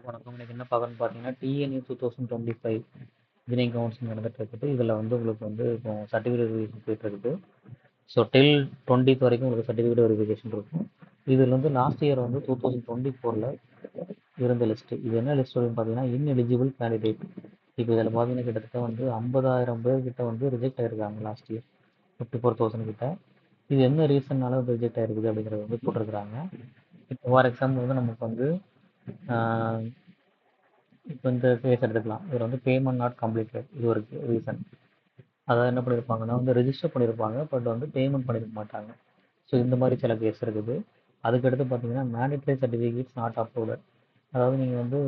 வணக்கம். இன்னைக்கு என்ன பார்க்கணும்னு பார்த்தீங்கன்னா, டிஎன்ஏ 2025 இன்ஜினியரிங் கவுன்சிலிங் நடந்துட்டு இருக்குது. இதில் வந்து உங்களுக்கு வந்து இப்போ சர்டிஃபிகேட் வெரிஃபிகேஷன் போயிட்டு இருக்குது. ஸோ டில் 20th வரைக்கும் உங்களுக்கு சர்டிஃபிகேட் வெரிஃபிகேஷன் இருக்கும். இதில் வந்து லாஸ்ட் இயர் வந்து 2024ல் இருந்த லிஸ்ட்டு. இது என்ன லிஸ்ட் அப்படின்னு பார்த்தீங்கன்னா, இன்எலிஜிபிள் கேண்டிடேட். இப்போ இதில் பார்த்தீங்கன்னா கிட்டத்தட்ட வந்து 50,000 பேர்கிட்ட வந்து ரிஜெக்ட் ஆயிருக்காங்க லாஸ்ட் இயர். 54,000 கிட்ட. இது என்ன ரீசன்னால வந்து ரிஜெக்ட் ஆயிருக்குது அப்படிங்கிறத வந்து போட்டிருக்கிறாங்க. இப்போ ஃபார் எக்ஸாம்பிள் வந்து நமக்கு வந்து இப்போ இந்த கேஸ் எடுத்துக்கலாம். இதில் வந்து பேமெண்ட் நாட் கம்ப்ளீட்டட், இது ஒரு ரீசன். அதாவது என்ன பண்ணியிருப்பாங்கன்னா வந்து ரெஜிஸ்டர் பண்ணியிருப்பாங்க, பட் வந்து பேமெண்ட் பண்ணியிருக்க மாட்டாங்க. ஸோ இந்த மாதிரி சில கேஸ் இருக்குது. அதுக்கடுத்து பார்த்தீங்கன்னா மேண்டேட்டரி சர்டிஃபிகேட்ஸ் நாட் அப்லோடட். அதாவது நீங்கள் வந்து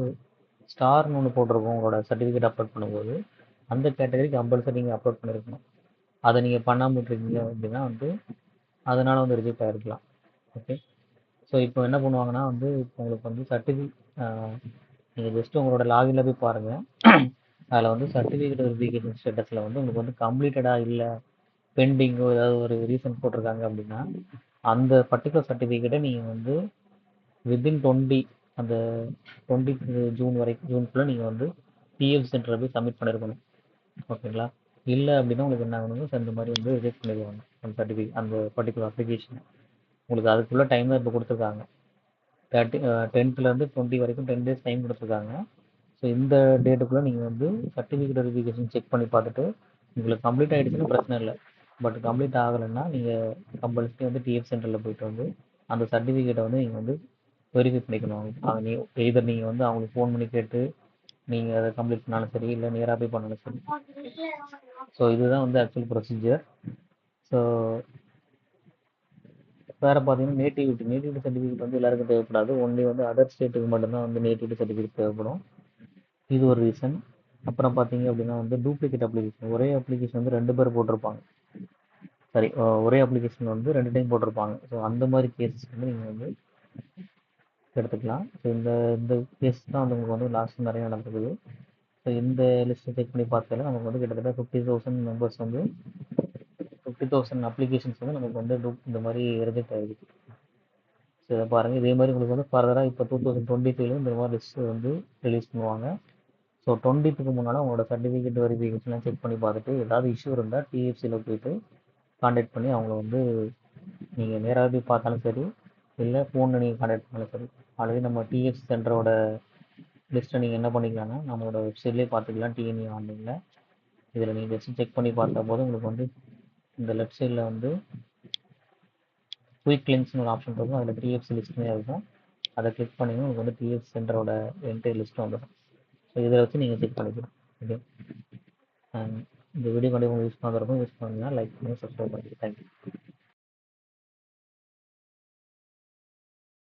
ஸ்டார்னு ஒன்று போட்டிருக்கோம் உங்களோட சர்டிஃபிகேட் அப்லோட் பண்ணும்போது, அந்த கேட்டகரிக்கு கம்பல்சரி நீங்கள் அப்லோட் பண்ணியிருக்கணும். அதை நீங்கள் பண்ணாமல் விட்டுருக்கீங்க அப்படின்னா வந்து அதனால் வந்து ரிஜெக்ட் ஆகிருக்கலாம். ஓகே. ஸோ இப்போ என்ன பண்ணுவாங்கன்னா வந்து இப்போ உங்களுக்கு வந்து நீங்கள் ஜஸ்ட் உங்களோட லாகின்ல போய் பாருங்கள். அதில் வந்து சர்டிஃபிகேட் வெரிஃபிகேஷன் ஸ்டேட்டஸில் வந்து உங்களுக்கு வந்து கம்ப்ளீட்டடாக இல்லை, பெண்டிங்கோ ஏதாவது ஒரு ரீசன் போட்டிருக்காங்க அப்படின்னா, அந்த பர்டிகுலர் சர்டிஃபிகேட்டை நீங்கள் வந்து வித்தின் 20 அந்த 20 ஜூன் வரைக்கும் ஜூனுக்குள்ளே நீங்கள் வந்து பிஎஃப் சென்டரில் போய் சப்மிட் பண்ணியிருக்கணும். ஓகேங்களா? இல்லை அப்படின்னா உங்களுக்கு என்ன ஆகணுமோ இந்த மாதிரி வந்து ரிஜெக்ட் பண்ணிடுவாங்க அந்த சர்டிஃபிகேட், அந்த பர்டிகுலர் அப்ளிகேஷன். உங்களுக்கு அதுக்குள்ளே டைம் தான் இப்போ கொடுத்துருக்காங்க. 10th 20 வரைக்கும் 10 days டைம் கொடுத்துருக்காங்க. ஸோ இந்த டேட்டுக்குள்ளே நீங்கள் வந்து சர்டிஃபிகேட் வெரிஃபிகேஷன் செக் பண்ணி பார்த்துட்டு உங்களுக்கு கம்ப்ளீட் ஆகிடுச்சுன்னா பிரச்சனை இல்லை. பட் கம்ப்ளீட் ஆகலைன்னா நீங்கள் கம்பல்சரி வந்து டிஎஃப் சென்டரில் போயிட்டு வந்து அந்த சர்டிஃபிகேட்டை வந்து நீங்கள் வந்து வெரிஃபை பண்ணிக்கணும். எதர் நீங்கள் வந்து அவங்களுக்கு ஃபோன் பண்ணி கேட்டு நீங்கள் அதை கம்ப்ளீட் பண்ணாலும் சரி, இல்லை நேராக போய் பண்ணாலும் சரி. ஸோ இதுதான் வந்து ஆக்சுவல் ப்ரொசீஜர். ஸோ வேறு பார்த்தீங்கன்னா நேட்டிவிட்டி சர்டிஃபிகேட் வந்து எல்லாருக்கும் தேவைப்படாது. ஒன்லி வந்து அதர் ஸ்டேட்டுக்கு மட்டும்தான் வந்து நேட்டிவிட்டி சர்டிஃபிகேட் தேவைப்படும். இது ஒரு ரீசன். அப்புறம் பார்த்தீங்க அப்படின்னா வந்து டூப்ளிகேட் அப்ளிகேஷன். ஒரே அப்ளிகேஷன் வந்து 2 பேர் போட்டிருப்பாங்க. சரி, ஒரே அப்ளிகேஷன் வந்து 2 டைம் போட்டிருப்பாங்க. ஸோ அந்த மாதிரி கேசஸ் வந்து நீங்கள் வந்து எடுத்துக்கலாம். ஸோ இந்த இந்த கேஸ் தான் வந்து உங்களுக்கு வந்து லாஸ்ட் நிறைய நடந்துருக்குது. ஸோ இந்த லிஸ்ட்டை செக் பண்ணி பார்த்தாலும் நமக்கு வந்து கிட்டத்தட்ட 50,000 மெம்பர்ஸ் வந்து 50,000 அப்ளிகேஷன்ஸ் வந்து நமக்கு வந்து இந்த மாதிரி ரிஜெக்ட் ஆகிருக்கு. ஸோ இதை பாருங்கள். இதே மாதிரி உங்களுக்கு வந்து ஃபர்தராக இப்போ 2023 இந்த மாதிரி லிஸ்ட்டு வந்து ரிலீஸ் பண்ணுவாங்க. ஸோ 20க்கு முன்னால் உங்களோட சர்டிஃபிகேட் வெரிஃபிகேஷன்லாம் செக் பண்ணி பார்த்துட்டு ஏதாவது இஷ்யூ இருந்தால் டிஎஃப்சியில் போயிட்டு காண்டாக்ட் பண்ணி அவங்கள வந்து நீங்கள் நேராக போய் பார்த்தாலும் சரி, இல்லை ஃபோனில் நீங்கள் காண்டாக்ட் பண்ணாலும் சரி. ஆல்ரெடி நம்ம டிஎஃப்சி சென்டரோட லிஸ்ட்டை நீங்கள் என்ன பண்ணிக்கலாம்னா நம்மளோட வெப்சைட்லேயே பார்த்துக்கலாம், டிஎன்ஏ ஆன்லைனில். இதில் நீங்கள் ஜஸ்ட் செக் பண்ணி பார்த்த போது உங்களுக்கு வந்து இந்த லெஃப்ட் சைடில் வந்து குயிக் லிங்க்ஸ்னு ஒரு ஆப்ஷன் இருக்கும். அதில் டிஎஃப்சி லிஸ்ட்டுமே இருக்கும். அதை கிளிக் பண்ணிங்கன்னா உங்களுக்கு வந்து டிஎஃப்சி சென்டரோட என்டையர் லிஸ்ட்டு வந்துடும். ஸோ இதை வச்சு நீங்கள் செக் பண்ணிக்கலாம். ஓகே. இந்த வீடியோ கண்டிப்பாக யூஸ் பண்ணுறதுக்கும் யூஸ் பண்ணுங்கள். லைக் பண்ணி சப்ஸ்கிரைப் பண்ணிக்கலாம். தேங்க்யூ.